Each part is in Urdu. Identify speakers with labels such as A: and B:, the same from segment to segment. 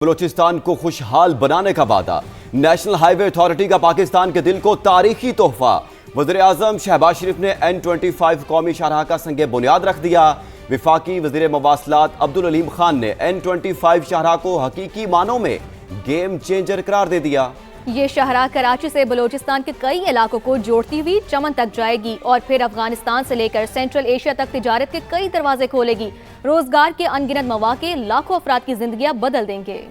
A: بلوچستان کو خوشحال بنانے کا وعدہ، نیشنل ہائی وے اتھارٹی کا پاکستان کے دل کو تاریخی تحفہ۔ وزیر اعظم شہباز شریف نے N25 قومی شاہراہ کا سنگ بنیاد رکھ دیا۔ وفاقی وزیر مواصلات عبدالعلیم خان نے N25 شاہراہ کو حقیقی معنوں میں گیم چینجر قرار دے دیا۔
B: یہ شاہراہ کراچی سے بلوچستان کے کئی علاقوں کو جوڑتی ہوئی چمن تک جائے گی اور پھر افغانستان سے لے کر سینٹرل ایشیا تک تجارت کے کئی دروازے کھولے گی۔ روزگار کے ان گنت مواقع لاکھوں افراد کی زندگیاں بدل دیں گے۔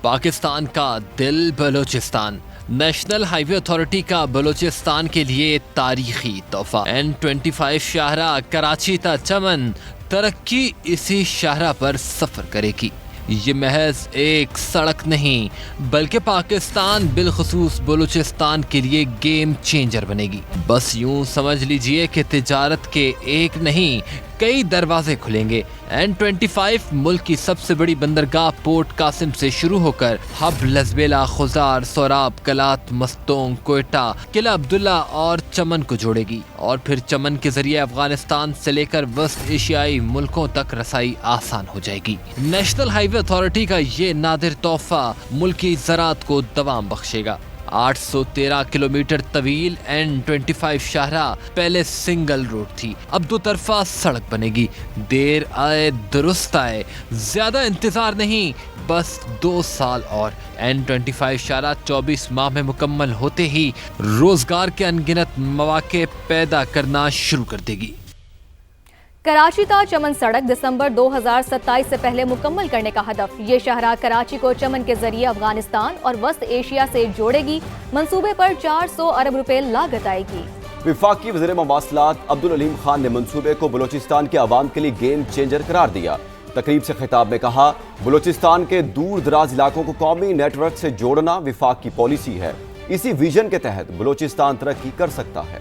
C: پاکستان کا دل بلوچستان، نیشنل ہائی وے اتھارٹی کا بلوچستان کے لیے تاریخی تحفہ۔ N25 شاہراہ کراچی تا چمن، ترقی اسی شاہراہ پر سفر کرے گی۔ یہ محض ایک سڑک نہیں بلکہ پاکستان بالخصوص بلوچستان کے لیے گیم چینجر بنے گی۔ بس یوں سمجھ لیجئے کہ تجارت کے ایک نہیں کئی دروازے کھلیں گے۔ N25 ملک کی سب سے بڑی بندرگاہ پورٹ قاسم سے شروع ہو کر ہب لزبیلا، خزار، سوراب، کلات، مستونگ، کوئٹہ، قلعہ عبداللہ اور چمن کو جوڑے گی اور پھر چمن کے ذریعے افغانستان سے لے کر وسط ایشیائی ملکوں تک رسائی آسان ہو جائے گی۔ نیشنل ہائی وے اتھارٹی کا یہ نادر تحفہ ملکی زراعت کو دوام بخشے گا۔ 813 کلومیٹر طویل N25 شاہراہ پہلے سنگل روڈ تھی، اب دو طرفہ سڑک بنے گی۔ دیر آئے درست آئے، زیادہ انتظار نہیں، بس 2 سال اور۔ N25 شاہراہ 24 ماہ میں مکمل ہوتے ہی روزگار کے ان گنت مواقع پیدا کرنا شروع کر دے گی۔
B: کراچی تا چمن سڑک دسمبر 2027 سے پہلے مکمل کرنے کا ہدف۔ یہ شاہراہ کراچی کو چمن کے ذریعے افغانستان اور وسط ایشیا سے جوڑے گی۔ منصوبے پر 400 ارب روپے لاگت آئے گی۔
A: وفاقی وزیر مواصلات عبدالعلیم خان نے منصوبے کو بلوچستان کے عوام کے لیے گیم چینجر قرار دیا۔ تقریب سے خطاب میں کہا، بلوچستان کے دور دراز علاقوں کو قومی نیٹ ورک سے جوڑنا وفاق کی پالیسی ہے۔ اسی ویژن کے تحت بلوچستان ترقی کر سکتا ہے۔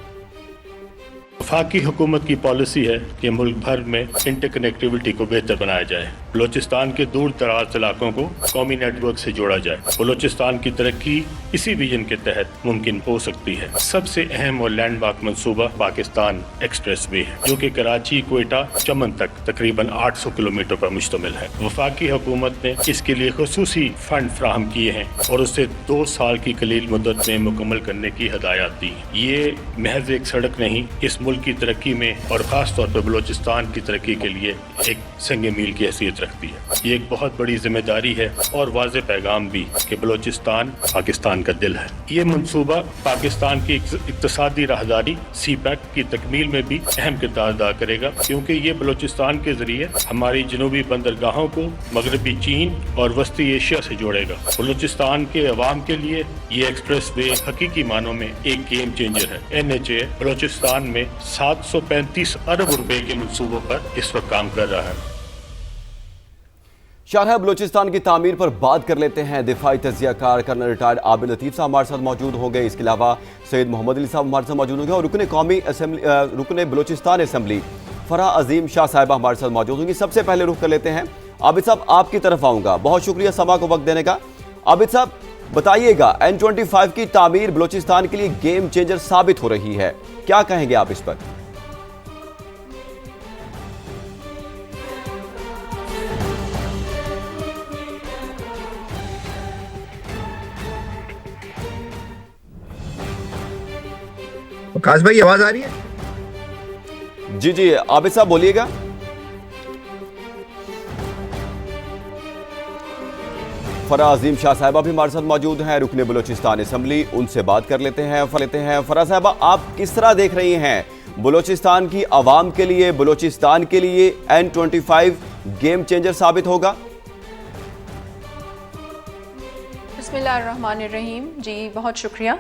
D: وفاقی حکومت کی پالیسی ہے کہ ملک بھر میں انٹر کنیکٹیوٹی کو بہتر بنایا جائے، بلوچستان کے دور دراز علاقوں کو قومی نیٹ ورک سے جوڑا جائے۔ بلوچستان کی ترقی اسی ویژن کے تحت ممکن ہو سکتی ہے۔ سب سے اہم اور لینڈ مارک منصوبہ پاکستان ایکسپریس وے ہے، جو کہ کراچی، کوئٹہ، چمن تک تقریباً 800 کلومیٹر پر مشتمل ہے۔ وفاقی حکومت نے اس کے لیے خصوصی فنڈ فراہم کیے ہیں اور اسے 2 سال کی قلیل مدت میں مکمل کرنے کی ہدایات دی۔ یہ محض ایک سڑک نہیں، اس ملک کی ترقی میں اور خاص طور پر بلوچستان کی ترقی کے لیے ایک سنگ میل کی حیثیت رکھتی ہے۔ یہ ایک بہت بڑی ذمہ داری ہے اور واضح پیغام بھی کہ بلوچستان پاکستان کا دل ہے۔ یہ منصوبہ پاکستان کی اقتصادی راہداری CPEC کی تکمیل میں بھی اہم کردار ادا کرے گا، کیونکہ یہ بلوچستان کے ذریعے ہماری جنوبی بندرگاہوں کو مغربی چین اور وسطی ایشیا سے جوڑے گا۔ بلوچستان کے عوام کے لیے یہ ایکسپریس وے حقیقی معنوں میں ایک گیم چینجر ہے۔ NHA بلوچستان میں 735 ارب روپے کے منصوبوں پر اس وقت کام کر رہا ہے۔
A: شاہراہ بلوچستان کی تعمیر پر بات کر لیتے ہیں۔ دفاعی تجزیہ کار کرنل ریٹائرڈ عابد لطیف صاحب ہمارے ساتھ موجود ہوں گے۔ اس کے علاوہ سید محمد علی صاحب ہمارے ساتھ موجود ہوں گے اور رکن بلوچستان اسمبلی فرح عظیم شاہ صاحبہ ہمارے ساتھ موجود ہوں گی۔ سب سے پہلے رخ کر لیتے ہیں عابد صاحب، آپ کی طرف آؤں گا۔ بہت شکریہ سما کو وقت دینے کا۔ عابد صاحب بتائیے گا، N25 کی تعمیر بلوچستان کے لیے گیم چینجر ثابت ہو رہی ہے، کیا کہیں گے آپ اس پر؟
E: آکاش بھائی آواز آ رہی ہے؟
A: جی عابد صاحب بولیے گا۔ فرح عظیم شاہ صاحبہ بھی ہمارے ساتھ موجود ہیں، رکن بلوچستان اسمبلی، ان سے بات کر لیتے ہیں۔ فرح صاحبہ، آپ کس طرح دیکھ رہی ہیں بلوچستان کی عوام کے لیے، بلوچستان کے لیے N25 گیم چینجر ثابت ہوگا؟
F: بسم اللہ الرحمن الرحیم۔ جی بہت شکریہ۔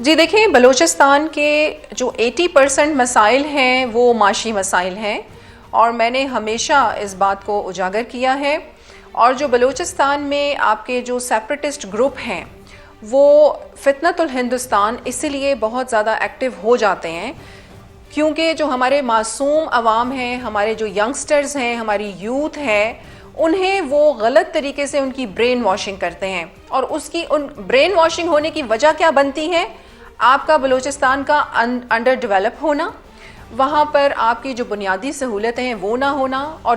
F: جی دیکھیں، بلوچستان کے جو 80% مسائل ہیں وہ معاشی مسائل ہیں، اور میں نے ہمیشہ اس بات کو اجاگر کیا ہے۔ اور جو بلوچستان میں آپ کے جو سیپریٹسٹ گروپ ہیں وہ فتنۃ الہندوستان اسی لیے بہت زیادہ ایکٹیو ہو جاتے ہیں، کیونکہ جو ہمارے معصوم عوام ہیں، ہمارے جو ینگسٹرز ہیں، ہماری یوتھ ہے، انہیں وہ غلط طریقے سے ان کی برین واشنگ کرتے ہیں۔ اور ان برین واشنگ ہونے کی وجہ کیا بنتی ہے؟ آپ کا بلوچستان کا انڈر ڈیولپ ہونا، وہاں پر آپ کی جو بنیادی سہولتیں ہیں وہ نہ ہونا، اور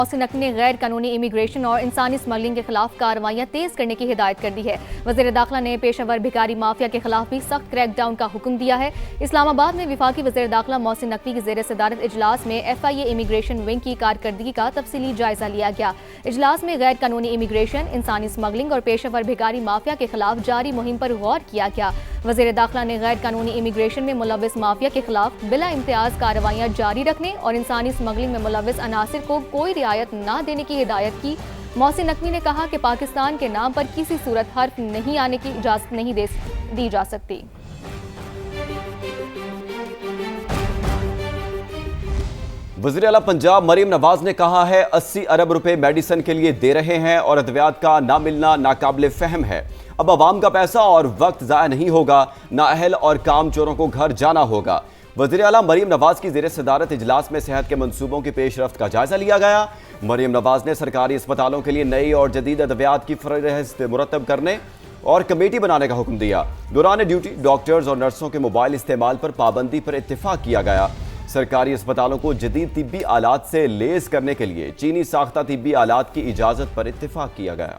B: محسن نقوی نے غیر قانونی امیگریشن اور انسانی اسمگلنگ کے خلاف کارروائیاں تیز کرنے کی ہدایت کر دی ہے۔ وزیر داخلہ نے پیشہ ور بھکاری مافیا کے خلاف بھی سخت کریک ڈاؤن کا حکم دیا ہے۔ اسلام آباد میں وفاقی وزیر داخلہ محسن نقوی کی زیر صدارت اجلاس میں FIA امیگریشن ونگ کی کارکردگی کا تفصیلی جائزہ لیا گیا۔ اجلاس میں غیر قانونی امیگریشن، انسانی اسمگلنگ اور پیشہ ور بھکاری مافیا کے خلاف جاری مہم پر غور کیا گیا۔ وزیر داخلہ نے غیر قانونی امیگریشن میں ملوث مافیا کے خلاف بلا امتیاز کارروائیاں جاری رکھنے اور انسانی اسمگلنگ میں ملوث عناصر کو کوئی رعایت نہ دینے کی ہدایت کی۔ محسن نقوی نے کہا کہ پاکستان کے نام پر کسی صورت حرف نہیں آنے کی اجازت نہیں دی جا سکتی۔
A: وزیر اعلیٰ پنجاب مریم نواز نے کہا ہے 80 ارب روپے میڈیسن کے لیے دے رہے ہیں اور ادویات کا نہ ملنا ناقابل فہم ہے۔ اب عوام کا پیسہ اور وقت ضائع نہیں ہوگا، نااہل اور کام چوروں کو گھر جانا ہوگا۔ وزیر اعلیٰ مریم نواز کی زیر صدارت اجلاس میں صحت کے منصوبوں کی پیش رفت کا جائزہ لیا گیا۔ مریم نواز نے سرکاری اسپتالوں کے لیے نئی اور جدید ادویات کی فہرست مرتب کرنے اور کمیٹی بنانے کا حکم دیا۔ دوران ڈیوٹی ڈاکٹرز اور نرسوں کے موبائل استعمال پر پابندی پر اتفاق کیا گیا۔ سرکاری اسپتالوں کو جدید طبی آلات سے لیس کرنے کے لیے چینی ساختہ طبی آلات کی اجازت پر اتفاق کیا گیا۔